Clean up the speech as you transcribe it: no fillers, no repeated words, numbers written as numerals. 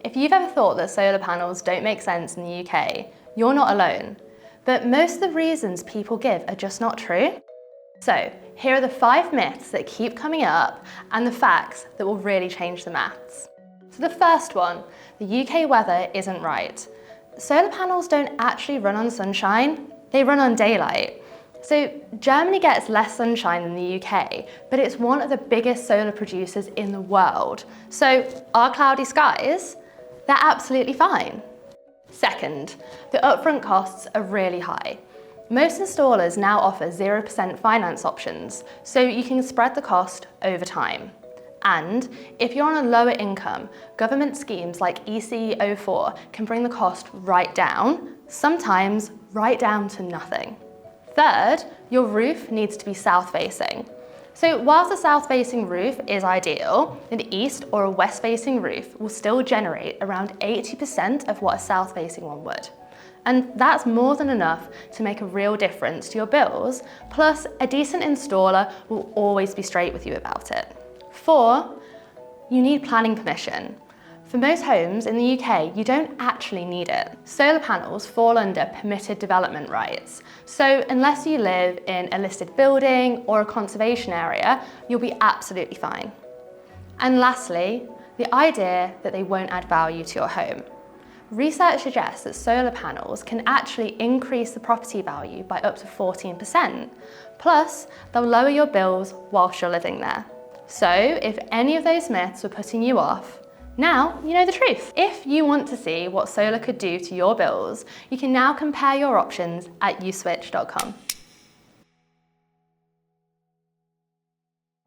If you've ever thought that solar panels don't make sense in the UK, you're not alone. But most of the reasons people give are just not true. So here are the 5 myths that keep coming up and the facts that will really change the maths. So the first one, the UK weather isn't right. Solar panels don't actually run on sunshine, they run on daylight. So Germany gets less sunshine than the UK, but it's one of the biggest solar producers in the world. So our cloudy skies, they're absolutely fine. Second, the upfront costs are really high. Most installers now offer 0% finance options, so you can spread the cost over time. And if you're on a lower income, government schemes like ECE04 can bring the cost right down, sometimes right down to nothing. Third, your roof needs to be south-facing. So whilst a south-facing roof is ideal, an east or a west-facing roof will still generate around 80% of what a south-facing one would. And that's more than enough to make a real difference to your bills, plus a decent installer will always be straight with you about it. 4, you need planning permission. For most homes in the UK, you don't actually need it. Solar panels fall under permitted development rights. So unless you live in a listed building or a conservation area, you'll be absolutely fine. And lastly, the idea that they won't add value to your home. Research suggests that solar panels can actually increase the property value by up to 14%. Plus, they'll lower your bills whilst you're living there. So if any of those myths were putting you off, now you know the truth. If you want to see what solar could do to your bills, you can now compare your options at uswitch.com.